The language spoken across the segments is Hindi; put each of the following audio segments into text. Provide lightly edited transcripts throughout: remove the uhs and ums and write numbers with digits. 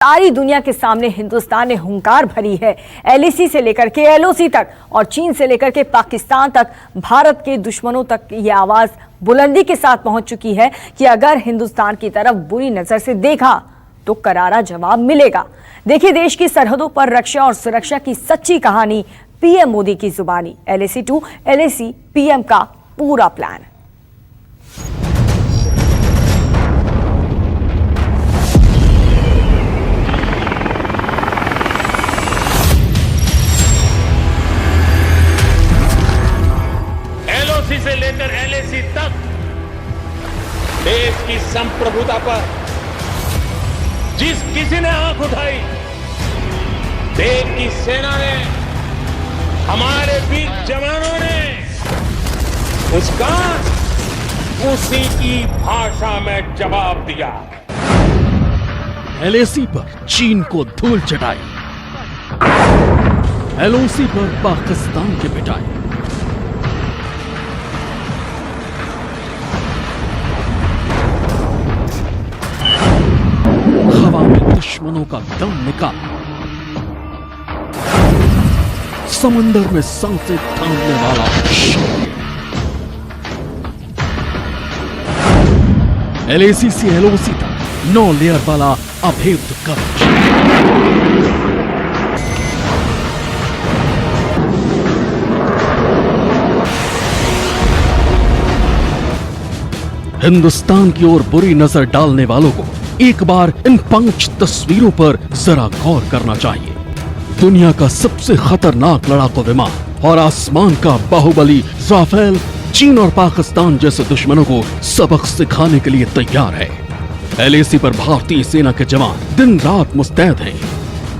सारी दुनिया के सामने हिंदुस्तान ने हुंकार भरी है। एलएसी से लेकर के एलओसी तक और चीन से लेकर के पाकिस्तान तक भारत के दुश्मनों तक ये आवाज बुलंदी के साथ पहुंच चुकी है कि अगर हिंदुस्तान की तरफ बुरी नजर से देखा तो करारा जवाब मिलेगा। देखिए देश की सरहदों पर रक्षा और सुरक्षा की सच्ची कहानी पीएम मोदी की जुबानी। एलएसी टू एलएसी पीएम का पूरा प्लान। एलओसी से लेकर एलएसी तक देश की संप्रभुता पर जिस किसी ने आंख उठाई, देश की सेना ने, हमारे वीर जवानों ने उसका उसी की भाषा में जवाब दिया। एलएसी पर चीन को धूल चटाई, एलओसी पर पाकिस्तान के पिटाई। हवा में दुश्मनों का दम निकाला, समंदर में सांसें थामने वाला एलएसी से एलओसी तक 9 लेयर वाला अभेद्य कवच। हिंदुस्तान की ओर बुरी नजर डालने वालों को एक बार इन 5 तस्वीरों पर जरा गौर करना चाहिए। दुनिया का सबसे खतरनाक लड़ाकू विमान और आसमान का बाहुबली राफेल चीन और पाकिस्तान जैसे दुश्मनों को सबक सिखाने के लिए तैयार है। एलएसी पर भारतीय सेना के जवान दिन रात मुस्तैद हैं।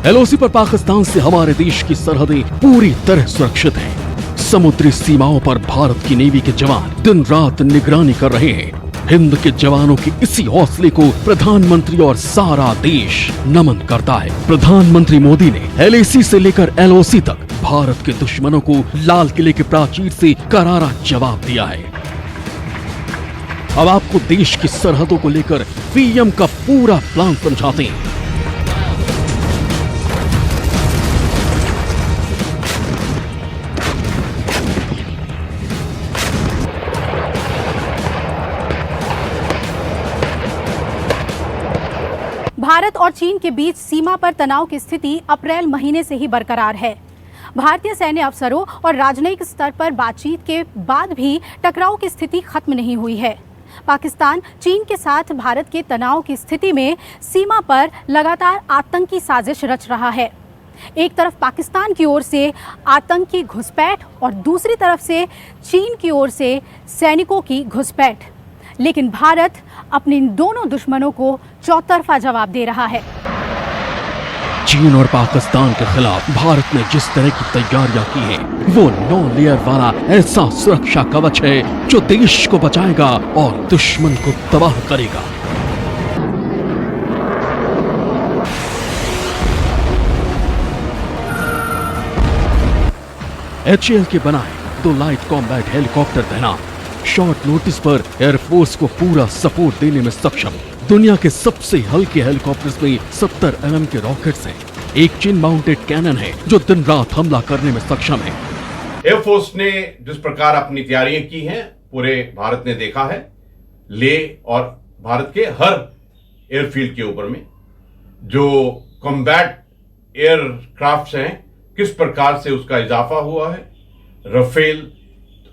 एलओसी पर पाकिस्तान से हमारे देश की सरहदें पूरी तरह सुरक्षित हैं। समुद्री सीमाओं पर भारत की नेवी के जवान दिन रात निगरानी कर रहे हैं। हिंद के जवानों के इसी हौसले को प्रधानमंत्री और सारा देश नमन करता है। प्रधानमंत्री मोदी ने एलएसी से लेकर एलओसी तक भारत के दुश्मनों को लाल किले के प्राचीर से करारा जवाब दिया है। अब आपको देश की सरहदों को लेकर पीएम का पूरा प्लान समझाते हैं। भारत और चीन के बीच सीमा पर तनाव की स्थिति अप्रैल महीने से ही बरकरार है। भारतीय सैन्य अफसरों और राजनयिक स्तर पर बातचीत के बाद भी टकराव की स्थिति खत्म नहीं हुई है। पाकिस्तान चीन के साथ भारत के तनाव की स्थिति में सीमा पर लगातार आतंकी साजिश रच रहा है। एक तरफ पाकिस्तान की ओर से आतंकी घुसपैठ और दूसरी तरफ से चीन की ओर से सैनिकों की घुसपैठ, लेकिन भारत अपने इन दोनों दुश्मनों को चौतरफा जवाब दे रहा है। चीन और पाकिस्तान के खिलाफ भारत ने जिस तरह की तैयारियां की हैं, वो 9 लेयर वाला ऐसा सुरक्षा कवच है जो देश को बचाएगा और दुश्मन को तबाह करेगा। एचएएल के बनाए 2 लाइट कॉम्बैट हेलीकॉप्टर तैनात, शॉर्ट नोटिस पर एयरफोर्स को पूरा सपोर्ट देने में सक्षम। दुनिया के सबसे हल्के हेलीकॉप्टर्स में 70 mm के रॉकेट्स हैं। एक चिन माउंटेड कैनन है जो दिन रात हमला करने में सक्षम है। एयरफोर्स ने जिस प्रकार अपनी तैयारियां की हैं, पूरे भारत ने देखा है। लेह और भारत के हर एयरफील्ड के ऊपर में जो कॉम्बैट एयरक्राफ्ट्स हैं, किस प्रकार से उसका इजाफा हुआ है। राफेल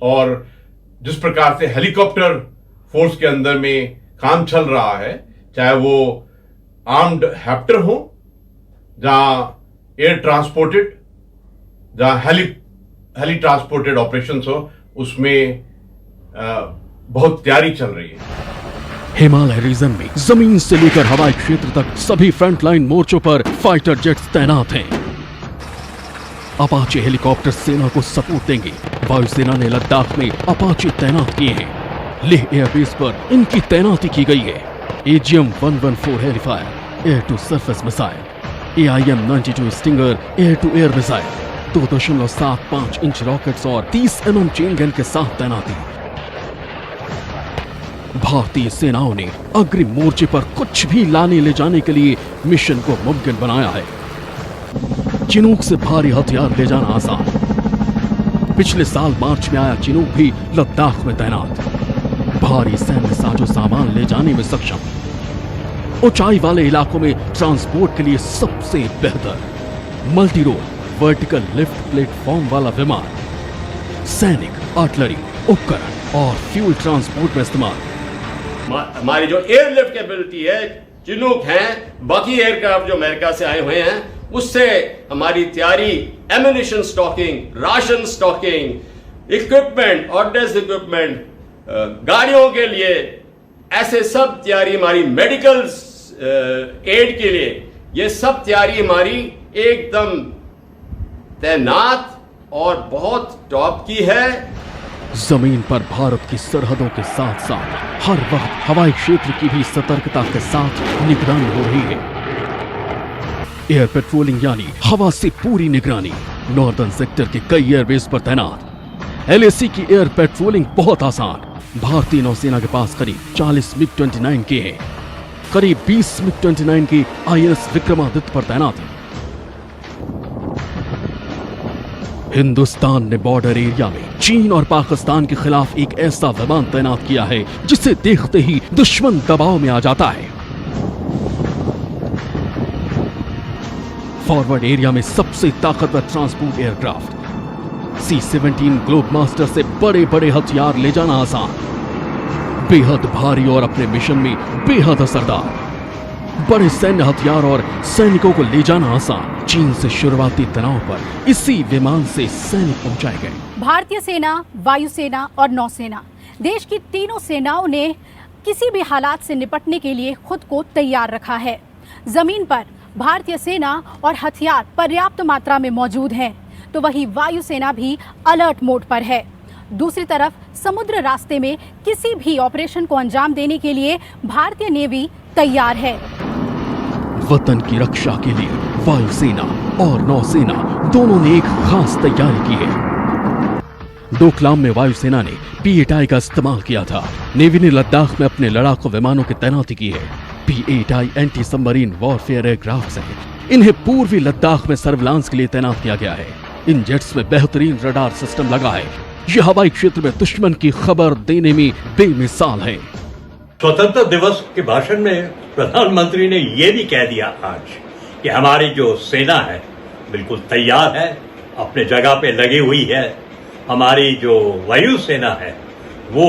और जिस प्रकार से हेलीकॉप्टर फोर्स के अंदर में काम चल रहा है, चाहे वो आर्म्ड हैप्टर हो, जहां एयर ट्रांसपोर्टेड, जहां हेली ट्रांसपोर्टेड ऑपरेशंस हो, उसमें बहुत तैयारी चल रही है। हिमालय रीजन में जमीन से लेकर हवाई क्षेत्र तक सभी फ्रंटलाइन मोर्चों पर फाइटर जेट्स तैनात हैं। अपाचे हेलीकॉप्टर सेना को सपोर्ट देंगे। वायुसेना ने लद्दाख में अपाचे तैनात किए हैं। लेह एयरबेस पर इनकी तैनाती की गई है। AGM-114 Hellfire air to surface missile, AIM-92 Stinger air to air missile, 2.75 inch rockets और 30 mm चेन गन के साथ तैनाती। भारतीय सेनाओं ने अग्रिम मोर्चे पर कुछ भी लाने ले जाने के लिए मिशन को मुमकिन बनाया है। चिनूक से भारी हथियार ले जाना आसान। पिछले साल मार्च में आया चिनूक भी लद्दाख में तैनात, भारी सैन्य साजो सामान ले जाने में सक्षम, ऊंचाई वाले इलाकों में ट्रांसपोर्ट के लिए सबसे बेहतर, multi role vertical lift platform वाला विमान, सैनिक आर्टिलरी उपकरण और फ्यूल ट्रांसपोर्ट में इस्तेमाल। हमारी जो एयरलिफ्ट कैपेबिलिटी है, चिनूक है, बाकी एयरक्राफ्ट जो अमेरिका से आए हुए हैं, उससे हमारी तैयारी, ammunition stocking, ration stocking, equipment, ordnance equipment, गाड़ियों के लिए, ऐसे सब तैयारी हमारी, मेडिकल एड के लिए, ये सब तैयारी हमारी एकदम तैनात और बहुत टॉप की है। जमीन पर भारत की सरहदों के साथ साथ हर वक्त हवाई क्षेत्र की भी सतर्कता के साथ निगरानी हो रही है। एयर पेट्रोलिंग यानी हवा से पूरी निगरानी। नॉर्दर्न सेक्टर के कई एयरबेस पर तैनात एलएसी की एयर पेट्रोलिंग बहुत आसान। भारतीय नौसेना के पास करीब 40 मिग-29 के हैं, करीब 20 मिग-29 के आईएनएस विक्रमादित्य पर तैनात है। हिंदुस्तान ने बॉर्डर एरिया में चीन और पाकिस्तान के खिलाफ एक ऐसा विमान तैनात किया है जिसे देखते ही दुश्मन दबाव में आ जाता है। फॉरवर्ड एरिया में सबसे ताकतवर ट्रांसपोर्ट एयरक्राफ्ट C-17 ग्लोबमास्टर से बड़े बड़े हथियार ले जाना आसान, बेहद भारी और अपने मिशन में बेहद असरदार। बड़े सैन्य हथियार और सैनिकों को ले जाना आसान। चीन से शुरुआती तनाव पर इसी विमान से सैनिक पहुंचाए गए। भारतीय सेना, वायुसेना और नौसेना, देश की तीनों सेनाओं ने किसी भी हालात से निपटने के लिए खुद को तैयार रखा है। जमीन पर भारतीय सेना और हथियार पर्याप्त मात्रा में मौजूद हैं, तो वही वायुसेना भी अलर्ट मोड पर है। दूसरी तरफ समुद्र रास्ते में किसी भी ऑपरेशन को अंजाम देने के लिए भारतीय नेवी तैयार है। वतन की रक्षा के लिए वायुसेना और नौसेना दोनों ने एक खास तैयारी की है। डोकलाम में वायुसेना ने P-8I का इस्तेमाल किया था। नेवी ने लद्दाख में अपने लड़ाकू विमानों की तैनाती की है। P-8I anti submarine warfare aircraft हैं। इन्हें पूर्वी लद्दाख में सर्विलांस के लिए तैनात किया गया है। इन जेट्स में बेहतरीन रडार सिस्टम लगा है। ये हवाई क्षेत्र में दुश्मन की खबर देने में बेमिसाल है। स्वतंत्रता दिवस के भाषण में प्रधानमंत्री ने यह भी कह दिया आज कि हमारी जो सेना है बिल्कुल तैयार है, अपने जगह पे लगी हुई है। हमारी जो वायुसेना है वो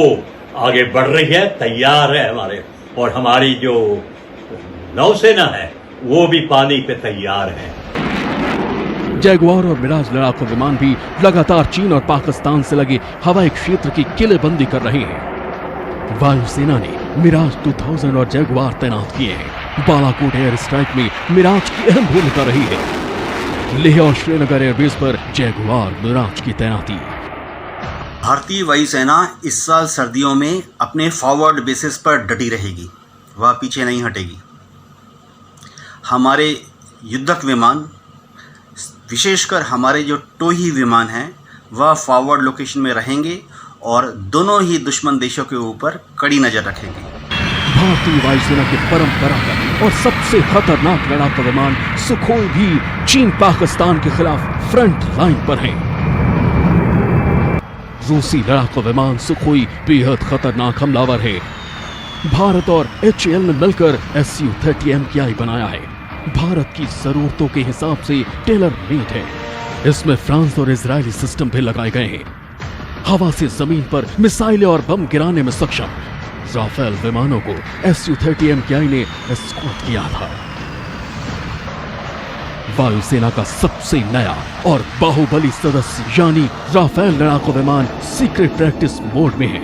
आगे बढ़ रही है, तैयार है हमारे, और हमारी जो नौसेना है वो भी पानी पे तैयार है। जैगुआर और मिराज लड़ाकू विमान भी लगातार चीन और पाकिस्तान से लगे हवाई क्षेत्र की किलेबंदी कर रहे हैं। वायुसेना ने मिराज 2000 और जैगुआर तैनात किए हैं। बालाकोट एयर स्ट्राइक में मिराज की अहम भूमिका रही है। लेह और श्रीनगर एयरबेस पर जैगुआर मिराज की तैनाती। भारतीय वायुसेना इस साल सर्दियों में अपने फॉरवर्ड बेसिस पर डटी रहेगी, वह पीछे नहीं हटेगी। हमारे युद्धक विमान, विशेषकर हमारे जो टोही विमान हैं, वह फॉरवर्ड लोकेशन में रहेंगे और दोनों ही दुश्मन देशों के ऊपर कड़ी नजर रखेंगे। भारतीय वायुसेना के परंपरागत और सबसे खतरनाक लड़ाकू विमान सुखोई भी चीन पाकिस्तान के खिलाफ फ्रंट लाइन पर हैं। रूसी लड़ाकू विमान सुखोई बेहद खतरनाक हमलावर है। भारत और HAL ने मिलकर Su-30 MKI बनाया है। भारत की जरूरतों के हिसाब से टेलर मेड है। इसमें फ्रांस और इजरायली सिस्टम भी लगाए गए हैं। हवा से जमीन पर मिसाइलें और बम गिराने में सक्षम राफेल विमानों को Su-30 MKI ने एस्कॉर्ट किया था। वायुसेना का सबसे नया और बाहुबली सदस्य यानी राफेल लड़ाकू विमान सीक्रेट प्रैक्टिस मोड में है।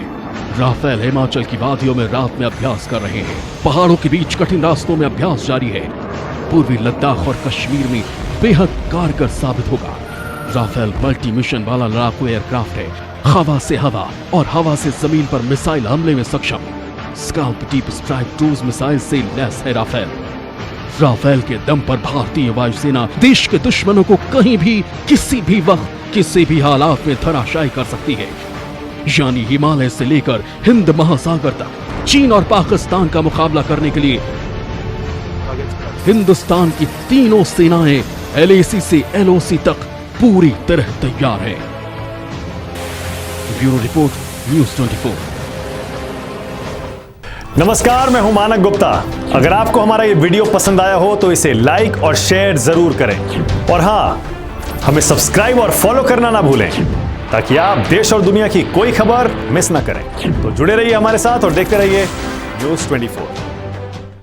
राफेल हिमाचल की वादियों में रात में अभ्यास कर रहे हैं। पहाड़ों के बीच कठिन रास्तों में अभ्यास जारी है। पूर्वी लद्दाख और कश्मीर में बेहद कारगर साबित होगा। राफेल मल्टी मिशन वाला लड़ाकू एयरक्राफ्ट है। हवा से हवा और हवा से जमीन पर मिसाइल हमले में सक्षम। Scalp deep strike cruise missile से लैस है राफेल। राफेल के दम पर भारतीय वायुसेना देश के दुश्मनों को कहीं भी किसी भी वक्त किसी भी हालात में धराशायी कर सकती है, यानी हिमालय से लेकर हिंद महासागर तक। चीन और पाकिस्तान का मुकाबला करने के लिए हिंदुस्तान की तीनों सेनाएं LAC से LOC तक पूरी तरह तैयार है। Bureau report, news 24। नमस्कार, मैं हूं मानक गुप्ता। अगर आपको हमारा ये वीडियो पसंद आया हो तो इसे लाइक और शेयर जरूर करें, और हां, हमें सब्सक्राइब और फॉलो करना ना भूलें ताकि आप देश और दुनिया की कोई खबर मिस ना करें। तो जुड़े रहिए हमारे साथ और देखते रहिए न्यूज़ 24।